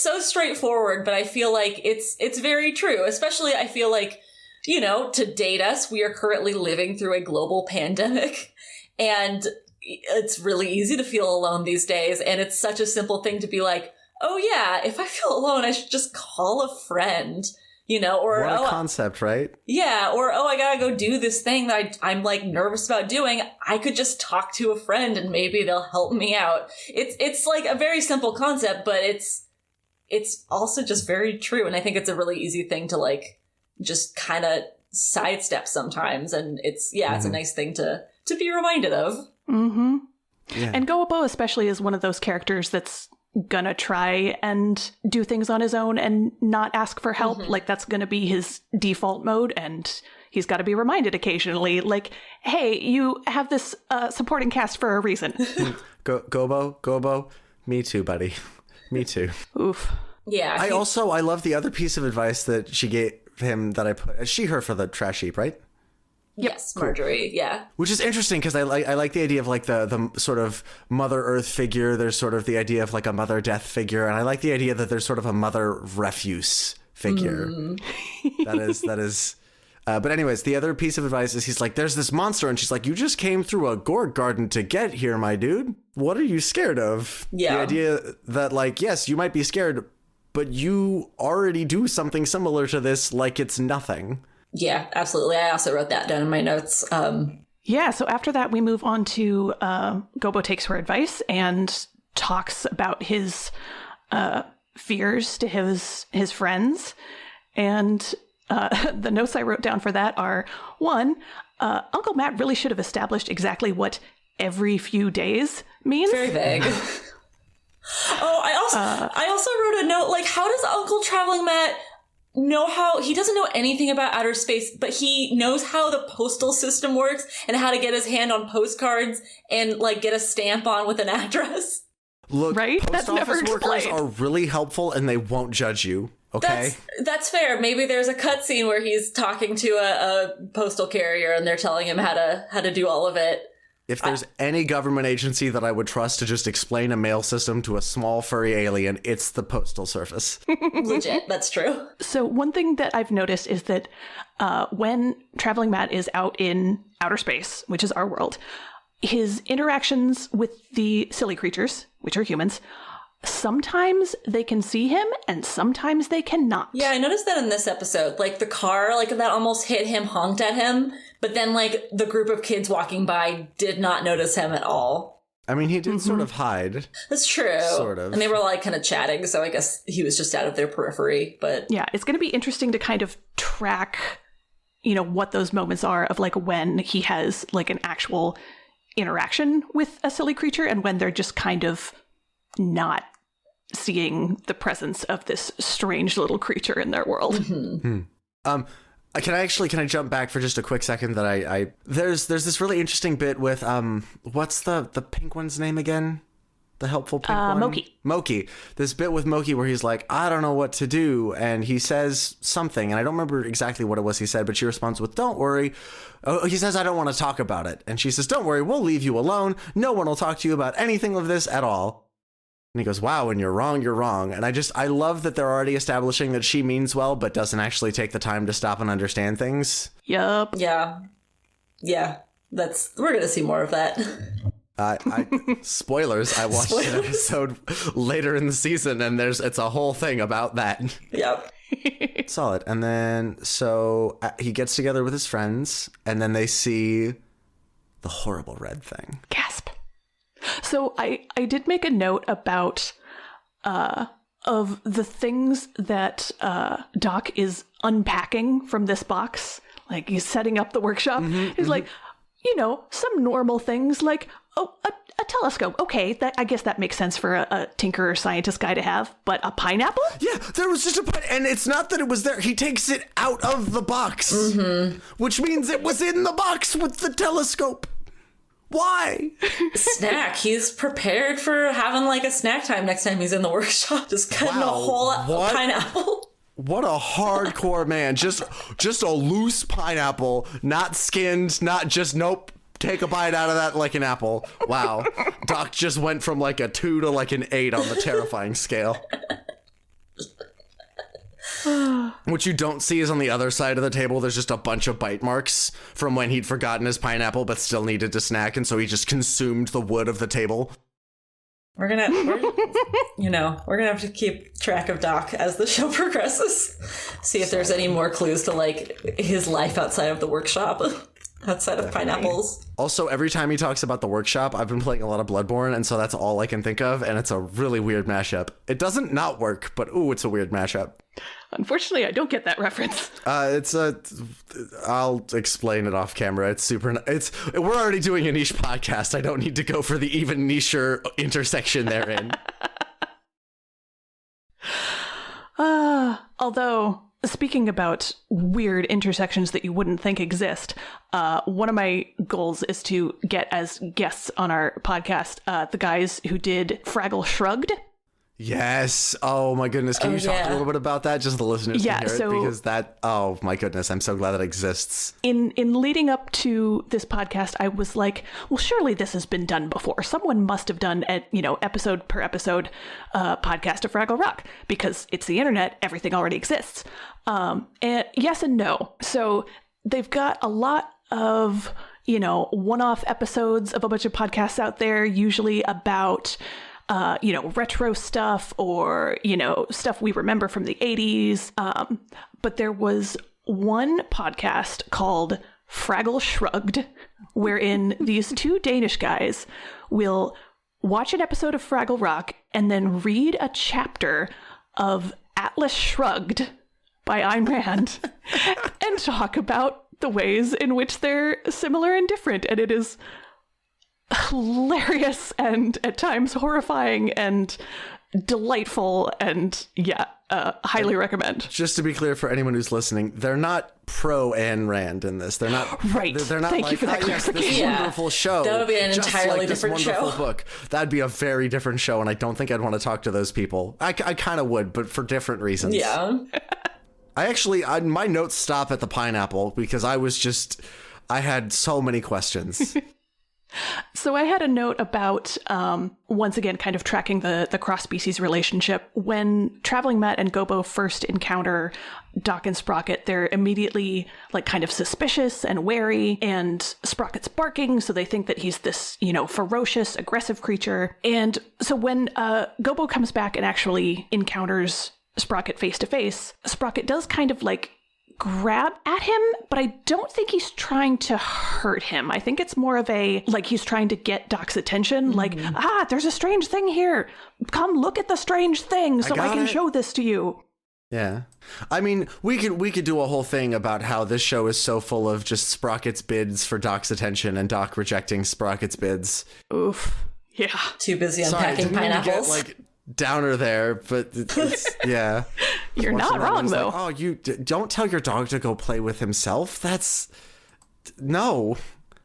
S2: so straightforward, but I feel like it's very true. Especially, I feel like, you know, to date us, we are currently living through a global pandemic, and it's really easy to feel alone these days. And it's such a simple thing to be like, oh yeah, if I feel alone, I should just call a friend, you know, or
S3: what a concept, right?
S2: Yeah, or I gotta go do this thing that I'm like nervous about doing. I could just talk to a friend and maybe they'll help me out. It's like a very simple concept, but it's also just very true. And I think it's a really easy thing to like just kind of sidestep sometimes. And it's a nice thing to be reminded of.
S1: Mm-hmm.
S3: Yeah.
S1: And Goabo especially is one of those characters that's gonna try and do things on his own and not ask for help. Like, that's gonna be his default mode, and he's got to be reminded occasionally, like, hey, you have this supporting cast for a reason.
S3: Goabo, me too, buddy. Me too.
S1: Oof.
S2: Yeah.
S3: I love the other piece of advice that she gave him that I put, her for the trash heap, right?
S2: Yes, Marjorie, yeah.
S3: Which is interesting because I like the idea of like the sort of Mother Earth figure. There's sort of the idea of like a Mother Death figure, and I like the idea that there's sort of a Mother Refuse figure. That is. But anyways, the other piece of advice is he's like, there's this monster, and she's like, you just came through a gourd garden to get here, my dude. What are you scared of?
S2: Yeah.
S3: The idea that like, yes, you might be scared, but you already do something similar to this, like it's nothing.
S2: Yeah, absolutely. I also wrote that down in my notes.
S1: Yeah, so after that, we move on to Goabo takes her advice and talks about his fears to his friends. And the notes I wrote down for that are, one, Uncle Matt really should have established exactly what every few days means.
S2: Very vague. I also wrote a note, like, how does Uncle Traveling Matt know how he doesn't know anything about outer space, but he knows how the postal system works and how to get his hand on postcards and like get a stamp on with an address.
S3: Look,
S1: right?
S3: Post
S1: That's
S3: office
S1: never
S3: workers
S1: explained.
S3: are really helpful and they won't judge you. Okay.
S2: That's fair. Maybe there's a cutscene where he's talking to a postal carrier and they're telling him how to do all of it.
S3: If there's any government agency that I would trust to just explain a mail system to a small furry alien, it's the Postal Service.
S2: Legit, that's true.
S1: So one thing that I've noticed is that when Traveling Matt is out in outer space, which is our world, his interactions with the silly creatures, which are humans, sometimes they can see him and sometimes they cannot.
S2: Yeah, I noticed that in this episode. Like the car, like that almost hit him, honked at him, but then like the group of kids walking by did not notice him at all.
S3: I mean, he did sort of hide.
S2: That's true.
S3: Sort of.
S2: And they were like kind of chatting, so I guess he was just out of their periphery, but...
S1: Yeah, it's going to be interesting to kind of track, you know, what those moments are of like when he has like an actual interaction with a silly creature and when they're just kind of not seeing the presence of this strange little creature in their world.
S3: Can I jump back for just a quick second that I there's this really interesting bit with what's the pink one's name again? The helpful pink one? Moki. This bit with Moki where he's like, I don't know what to do, and he says something, and I don't remember exactly what it was he said, but she responds with, don't worry. Oh, he says, I don't want to talk about it. And she says, don't worry, we'll leave you alone. No one will talk to you about anything of this at all. And he goes, wow, when you're wrong, you're wrong. And I love that they're already establishing that she means well, but doesn't actually take the time to stop and understand things.
S1: Yup.
S2: Yeah. We're going to see more of that.
S3: Spoilers, I watched an episode later in the season, and it's a whole thing about that.
S2: Yep.
S3: Solid. And then, so he gets together with his friends, and then they see the horrible red thing.
S1: Gasp. So I did make a note about of the things that Doc is unpacking from this box. Like he's setting up the workshop. He's like, you know, some normal things like, oh, a telescope. Okay, I guess that makes sense for a tinker or scientist guy to have. But a pineapple?
S3: Yeah, there was just and it's not that it was there. He takes it out of the box, which means it was in the box with the telescope. Why?
S2: Snack. He's prepared for having like a snack time next time he's in the workshop. Just cutting a whole pineapple.
S3: What a hardcore man. Just a loose pineapple, not skinned, not just, nope, take a bite out of that like an apple. Wow. Doc just went from like a 2 to like an 8 on the terrifying scale. What you don't see is on the other side of the table, there's just a bunch of bite marks from when he'd forgotten his pineapple but still needed to snack, and so he just consumed the wood of the table.
S2: We're gonna have to keep track of Doc as the show progresses. See if there's any more clues to like his life outside of the workshop, outside of pineapples.
S3: Also, every time he talks about the workshop, I've been playing a lot of Bloodborne, and so that's all I can think of, and it's a really weird mashup. It doesn't not work, but ooh, it's a weird mashup.
S1: Unfortunately, I don't get that reference.
S3: I'll explain it off camera. We're already doing a niche podcast. I don't need to go for the even nicher intersection therein.
S1: Although, speaking about weird intersections that you wouldn't think exist, one of my goals is to get as guests on our podcast the guys who did Fraggle Shrugged.
S3: Yes. Oh my goodness. Can you talk a little bit about that? Just the listeners can hear it, because that, oh my goodness, I'm so glad that exists.
S1: In leading up to this podcast, I was like, well, surely this has been done before. Someone must have done episode per episode podcast of Fraggle Rock, because it's the internet, everything already exists. And yes and no. So they've got a lot of, one-off episodes of a bunch of podcasts out there, usually about retro stuff or, stuff we remember from the 80s. But there was one podcast called Fraggle Shrugged, wherein these two Danish guys will watch an episode of Fraggle Rock and then read a chapter of Atlas Shrugged by Ayn Rand and talk about the ways in which they're similar and different. And it is hilarious and at times horrifying and delightful, and highly recommend.
S3: Just to be clear for anyone who's listening, they're not pro Ayn Rand in this. They're not
S1: right.
S3: They're not
S1: Thank
S3: like,
S1: you for that clarification.
S3: This wonderful show.
S2: That would be an
S3: just
S2: entirely
S3: like
S2: different
S3: this wonderful
S2: show.
S3: book. That'd be a very different show, and I don't think I'd want to talk to those people. I kind of would, but for different reasons.
S2: Yeah.
S3: My notes stop at the pineapple because I had so many questions.
S1: So I had a note about, once again, kind of tracking the cross-species relationship. When Traveling Matt and Gobo first encounter Doc and Sprocket, they're immediately kind of suspicious and wary, and Sprocket's barking, so they think that he's this, ferocious, aggressive creature. And so when Gobo comes back and actually encounters Sprocket face to face, Sprocket does kind of grab at him, but I don't think he's trying to hurt him. I think it's more of he's trying to get Doc's attention, there's a strange thing here. Come look at the strange thing so I can show this to you.
S3: Yeah. I mean, we could do a whole thing about how this show is so full of just Sprocket's bids for Doc's attention and Doc rejecting Sprocket's bids.
S1: Oof. Yeah.
S2: Too busy unpacking pineapples.
S3: Get, downer there, but it's yeah.
S1: You're not wrong though.
S3: You don't tell your dog to go play with himself. That's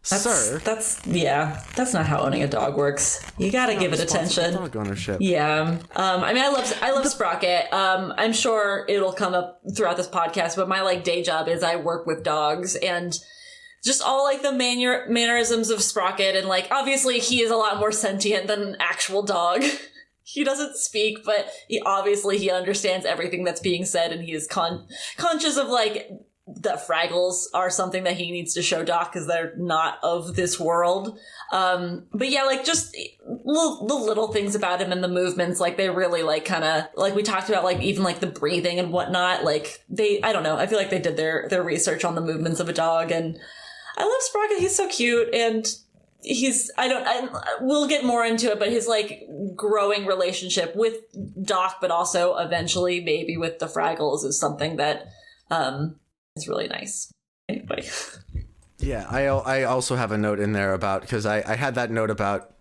S3: sir.
S2: That's not how owning a dog works. You gotta give it attention.
S3: Dog ownership.
S2: Yeah. I love Sprocket. I'm sure it'll come up throughout this podcast, but my day job is I work with dogs, and just all the mannerisms of Sprocket, and obviously he is a lot more sentient than an actual dog. He doesn't speak, but he understands everything that's being said, and he is conscious of that Fraggles are something that he needs to show Doc because they're not of this world. But yeah, just the little things about him and the movements, they really kind of we talked about, even the breathing and whatnot. I don't know. I feel like they did their research on the movements of a dog, and I love Sprocket. He's so cute, and we'll get more into it, but his growing relationship with Doc, but also eventually maybe with the Fraggles, is something that is really nice. Anyway.
S3: Yeah, I also have a note in there about, because I had that note about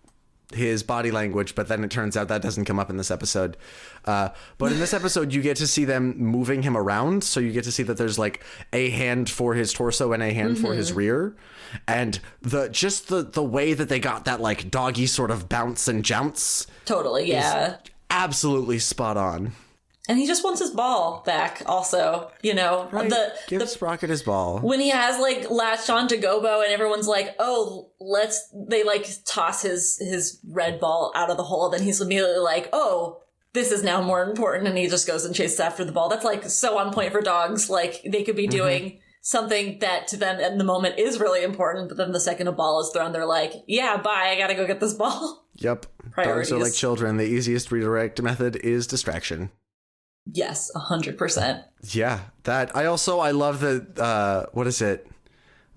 S3: his body language, but then it turns out that doesn't come up in this episode. But in this episode, you get to see them moving him around, so you get to see that there's a hand for his torso and a hand for his rear, and the way that they got that doggy sort of bounce and jounce.
S2: Totally, yeah.
S3: Absolutely spot on.
S2: And he just wants his ball back also, you know.
S3: Right. Give Sprocket his ball.
S2: When he has, like, latched on to Gobo and everyone's like, oh, they, like, toss his red ball out of the hole. Then he's immediately like, oh, this is now more important. And he just goes and chases after the ball. That's, like, so on point for dogs. Like, they could be doing something that to them in the moment is really important. But then the second a ball is thrown, they're like, yeah, bye, I gotta go get this ball.
S3: Yep.
S2: Priorities.
S3: Dogs are like children. The easiest redirect method is distraction.
S2: Yes, 100%.
S3: Yeah, I love the what is it?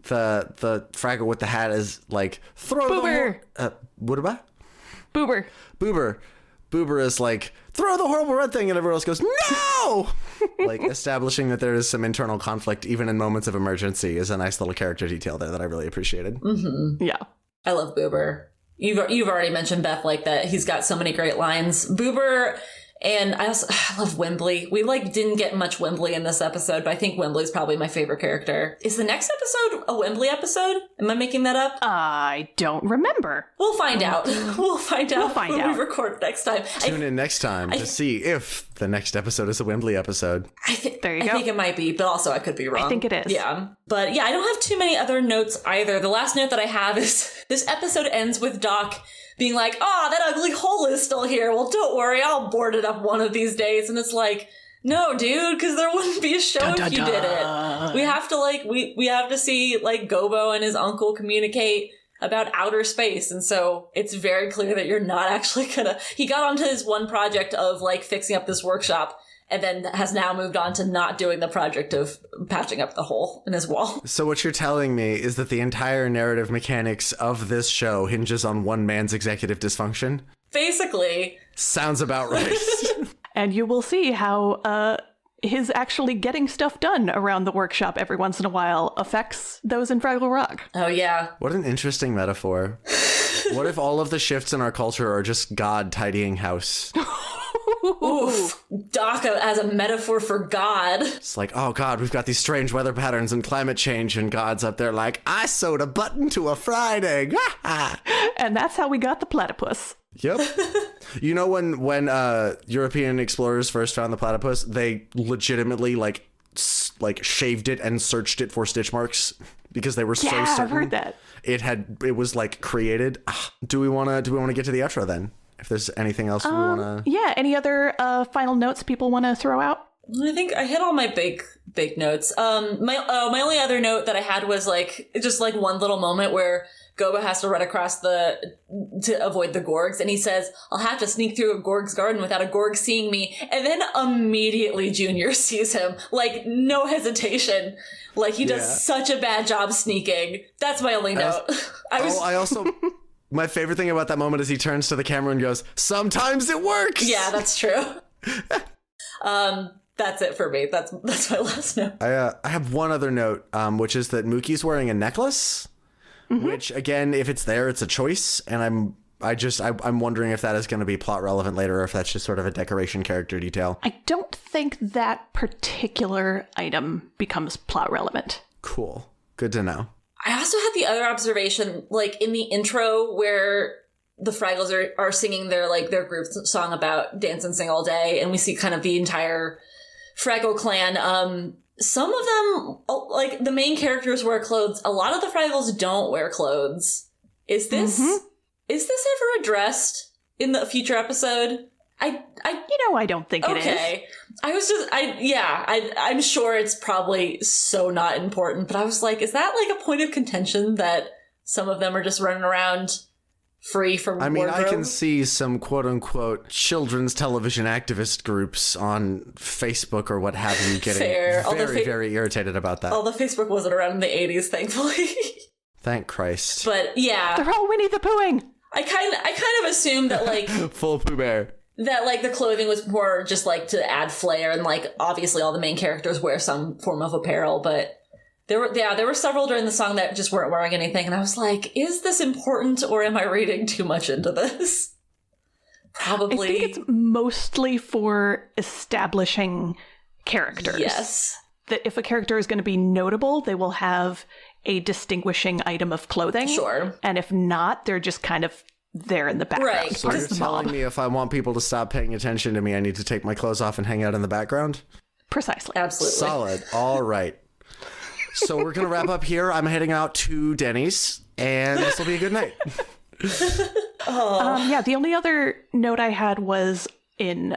S3: The Fraggle with the hat is like throw
S1: Boober.
S3: What about?
S1: Boober.
S3: Boober is like throw the horrible red thing, and everyone else goes no. Like establishing that there is some internal conflict even in moments of emergency is a nice little character detail there that I really appreciated.
S2: Mm-hmm.
S1: Yeah,
S2: I love Boober. You've already mentioned Beth like that. He's got so many great lines. Boober. And I love Wembley. We, like, didn't get much Wembley in this episode, but I think Wembley's probably my favorite character. Is the next episode a Wembley episode? Am I making that up?
S1: I don't remember.
S2: We'll find out. We'll find out when we record next time.
S3: Tune in next time to see if the next episode is a Wembley episode.
S1: There you go.
S2: I think it might be, but also I could be wrong.
S1: I think it is.
S2: Yeah. But yeah, I don't have too many other notes either. The last note that I have is this episode ends with Doc being like, that ugly hole is still here. Well, don't worry, I'll board it up one of these days. And it's like, no, dude, because there wouldn't be a show if you did it. We have to, like, we have to see, like, Gobo and his uncle communicate about outer space. And so it's very clear that you're not actually gonna... He got onto his one project of, like, fixing up this workshop, and then has now moved on to not doing the project of patching up the hole in his wall.
S3: So what you're telling me is that the entire narrative mechanics of this show hinges on one man's executive dysfunction?
S2: Basically.
S3: Sounds about right.
S1: And you will see how his actually getting stuff done around the workshop every once in a while affects those in Fraggle Rock.
S2: Oh, yeah.
S3: What an interesting metaphor. What if all of the shifts in our culture are just God tidying house?
S2: Oof. Doc as a metaphor for God.
S3: It's like, oh God, we've got these strange weather patterns and climate change, and God's up there like, I sewed a button to a fried egg.
S1: And that's how we got the platypus.
S3: Yep. You know, when European explorers first found the platypus, they legitimately like shaved it and searched it for stitch marks because they were so certain.
S1: I've heard that.
S3: It was like created. Do we want to get to the outro then? If there's anything else we want to...
S1: Yeah, any other final notes people want to throw out?
S2: I think I hit all my big notes. My only other note that I had was like just like one little moment where Gobo has to run across to avoid the Gorgs, and he says, I'll have to sneak through a Gorg's garden without a Gorg seeing me. And then immediately Junior sees him, like no hesitation. Like he does such a bad job sneaking. That's my only note.
S3: I also... My favorite thing about that moment is he turns to the camera and goes, sometimes it works! Yeah,
S2: that's true. That's it for me. That's my last note.
S3: I have one other note, which is that Mookie's wearing a necklace, which, again, if it's there, it's a choice, and I'm wondering if that is going to be plot relevant later, or if that's just sort of a decoration character detail.
S1: I don't think that particular item becomes plot relevant.
S3: Cool. Good to know.
S2: I also had the other observation, like in the intro where the Fraggles are singing their group song about dance and sing all day, and we see kind of the entire Fraggle clan. Some of them, like the main characters wear clothes. A lot of the Fraggles don't wear clothes. Is this ever addressed in the future episode?
S1: I don't think it is.
S2: Okay. I'm sure it's probably so not important, but I was like, is that like a point of contention that some of them are just running around free from wardrobe?
S3: I can see some quote-unquote children's television activist groups on Facebook or what have you getting very irritated about that.
S2: Although Facebook wasn't around in the 80s, thankfully.
S3: Thank Christ.
S2: But yeah.
S1: They're all Winnie the Poohing.
S2: I kind of assumed that like...
S3: Full Pooh Bear.
S2: That, like, the clothing was more just, like, to add flair, and, like, obviously all the main characters wear some form of apparel, but there were several during the song that just weren't wearing anything, and I was like, is this important, or am I reading too much into this? Probably.
S1: I think it's mostly for establishing characters.
S2: Yes.
S1: That if a character is going to be notable, they will have a distinguishing item of clothing.
S2: Sure.
S1: And if not, they're just kind of there in the background.
S2: Right.
S3: So you're telling me if I want people to stop paying attention to me, I need to take my clothes off and hang out in the background?
S1: Precisely.
S2: Absolutely.
S3: Solid. All right. So we're going to wrap up here. I'm heading out to Denny's, and this will be a good night.
S1: Yeah, the only other note I had was in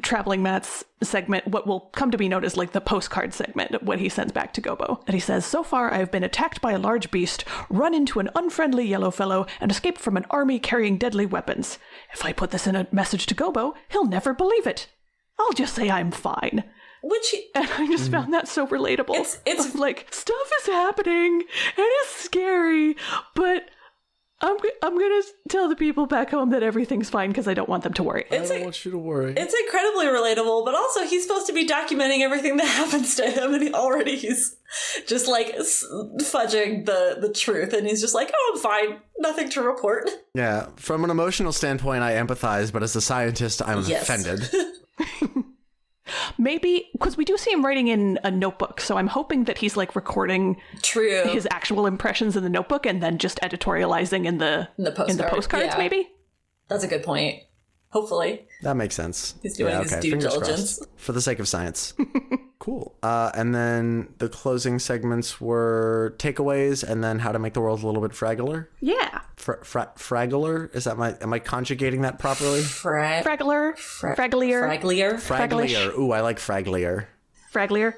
S1: Traveling Matt's segment, what will come to be known as like the postcard segment, what he sends back to Gobo. And he says, "So far, I've been attacked by a large beast, run into an unfriendly yellow fellow, and escaped from an army carrying deadly weapons. If I put this in a message to Gobo, he'll never believe it. I'll just say I'm fine." And I just found that so relatable. It's like, stuff is happening, and it's scary, but I'm gonna tell the people back home that everything's fine because I don't want them to worry.
S3: I don't want you to worry.
S2: It's incredibly relatable, but also he's supposed to be documenting everything that happens to him, and he's just like fudging the truth, and he's just like, "Oh, I'm fine, nothing to report."
S3: Yeah, from an emotional standpoint, I empathize, but as a scientist, I'm offended.
S1: Maybe because we do see him writing in a notebook, so I'm hoping that he's like recording his actual impressions in the notebook and then just editorializing in the postcards. Yeah. Maybe
S2: that's a good point. Hopefully,
S3: that makes sense.
S2: He's doing his due diligence
S3: for the sake of science. Cool. And then the closing segments were takeaways, and then how to make the world a little bit fraggler.
S1: Yeah.
S3: Fraggler? Is that am I conjugating that properly?
S1: Fraggler.
S2: Fragglier.
S3: Ooh, I like fragglier.
S1: Fragglier.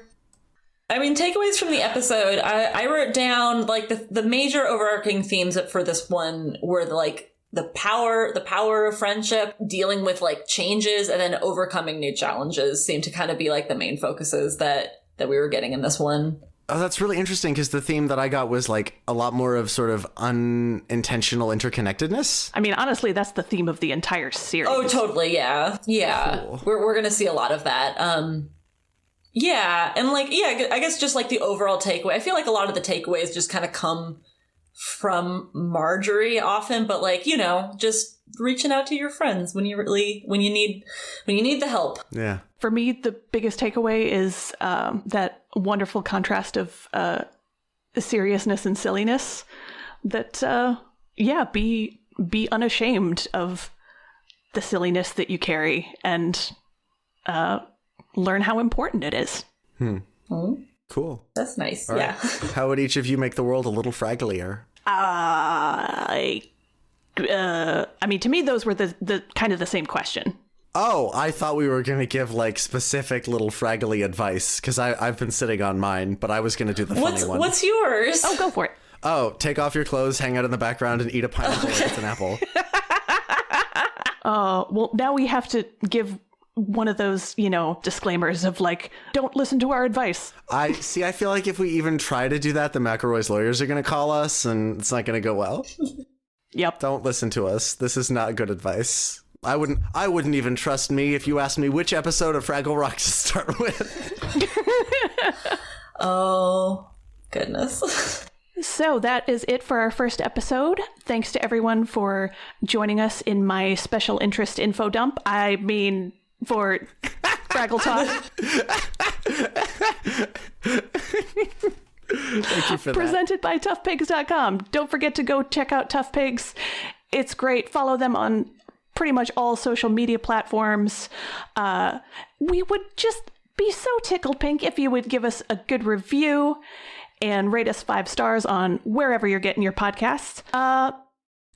S2: I mean, takeaways from the episode. I wrote down like the major overarching themes for this one were the power of friendship, dealing with like changes, and then overcoming new challenges seem to kind of be like the main focuses that we were getting in this one.
S3: Oh, that's really interesting, because the theme that I got was like a lot more of sort of unintentional interconnectedness.
S1: I mean, honestly, that's the theme of the entire series.
S2: Oh, totally. Yeah. Cool. We're going to see a lot of that. Yeah. And I guess just like the overall takeaway, I feel like a lot of the takeaways just kind of come from Marjorie often, but just reaching out to your friends when you need the help.
S3: Yeah.
S1: For me, the biggest takeaway is that wonderful contrast of seriousness and silliness. That be unashamed of the silliness that you carry and learn how important it is.
S3: Cool.
S2: That's nice.
S3: All
S2: yeah.
S3: Right. How would each of you make the world a little fragglier?
S1: I mean, to me, those were the kind of the same question.
S3: Oh, I thought we were going to give like specific little fraggly advice, because I've been sitting on mine, but I was going to do the funny one.
S2: What's yours?
S1: Oh, go for it.
S3: Oh, take off your clothes, hang out in the background, and eat a pineapple like it's an apple.
S1: Well, now we have to give one of those, disclaimers of like, don't listen to our advice.
S3: I feel like if we even try to do that, the McElroy's lawyers are going to call us, and it's not going to go well.
S1: Yep.
S3: Don't listen to us. This is not good advice. I wouldn't even trust me if you asked me which episode of Fraggle Rock to start with.
S2: Oh, goodness.
S1: So that is it for our first episode. Thanks to everyone for joining us in my special interest info dump. I mean, for Fraggle Talk.
S3: Thank you for that.
S1: Presented by ToughPigs.com. Don't forget to go check out ToughPigs. It's great. Follow them on pretty much all social media platforms. We would just be so tickled pink if you would give us a good review and rate us 5 stars on wherever you're getting your podcasts.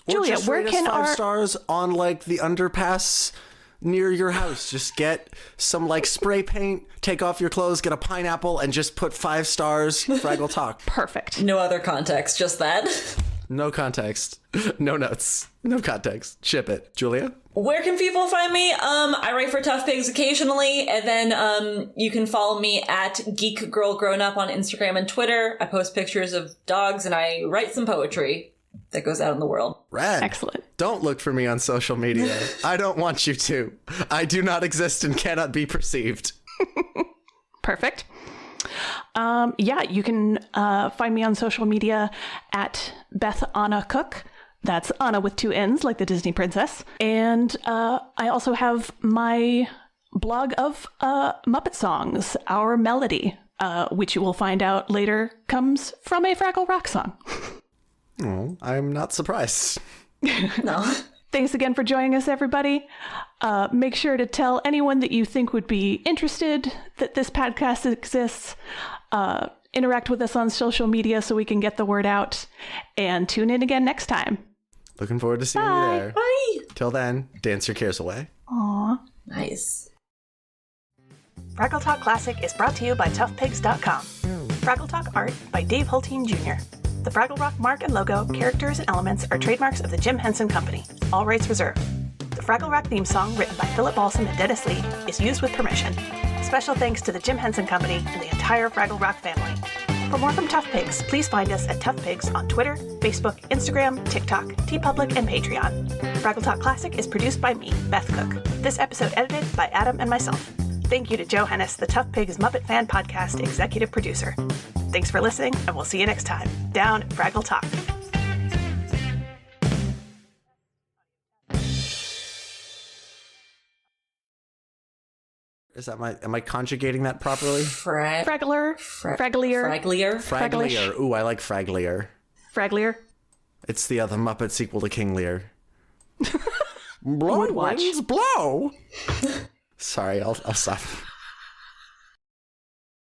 S1: Julia, where can
S3: 5 stars on like the underpass near your house? Just get some like spray paint, take off your clothes, get a pineapple, and just put 5 stars. Fraggle Talk.
S1: Perfect.
S2: No other context, just that.
S3: No context. No notes. No context. Ship it. Julia?
S2: Where can people find me? I write for ToughPigs occasionally, and then you can follow me at Geek Girl Grown Up on Instagram and Twitter. I post pictures of dogs, and I write some poetry that goes out in the world.
S3: Rad.
S1: Excellent.
S3: Don't look for me on social media. I don't want you to. I do not exist and cannot be perceived.
S1: Perfect. You can find me on social media at Beth Anna Cook. That's Anna with 2 N's, like the Disney princess. And I also have my blog of Muppet songs, Our Melody, which you will find out later comes from a Fraggle Rock song.
S3: Oh, I'm not surprised.
S2: No.
S1: Thanks again for joining us, everybody. Make sure to tell anyone that you think would be interested that this podcast exists. Interact with us on social media so we can get the word out. And tune in again next time.
S3: Looking forward to seeing you there.
S2: Bye.
S3: Till then, dance your cares away.
S1: Aw.
S2: Nice.
S1: Fraggle Talk Classic is brought to you by ToughPigs.com. Fraggle Talk art by Dave Hulteen Jr. The Fraggle Rock mark and logo, characters, and elements are trademarks of the Jim Henson Company. All rights reserved. The Fraggle Rock theme song, written by Philip Balsam and Dennis Lee, is used with permission. Special thanks to the Jim Henson Company and the entire Fraggle Rock family. For more from ToughPigs, please find us at ToughPigs on Twitter, Facebook, Instagram, TikTok, TeePublic, and Patreon. Fraggle Talk Classic is produced by me, Beth Cook. This episode edited by Adam and myself. Thank you to Joe Hennis, the ToughPigs Muppet Fan Podcast executive producer. Thanks for listening, and we'll see you next time, down at Fraggle Talk.
S3: Am I conjugating that properly?
S1: Fraggler. Fragglier.
S2: Fragglier.
S3: Fragglier. Ooh, I like Fragglier.
S1: Fragglier.
S3: It's the other Muppet sequel to King Lear. Blow,
S1: Would watch.
S3: winds, blow! Sorry, I'll stop.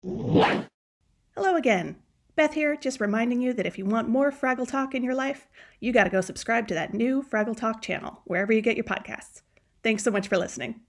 S1: Hello again. Beth here, just reminding you that if you want more Fraggle Talk in your life, you gotta go subscribe to that new Fraggle Talk channel, wherever you get your podcasts. Thanks so much for listening.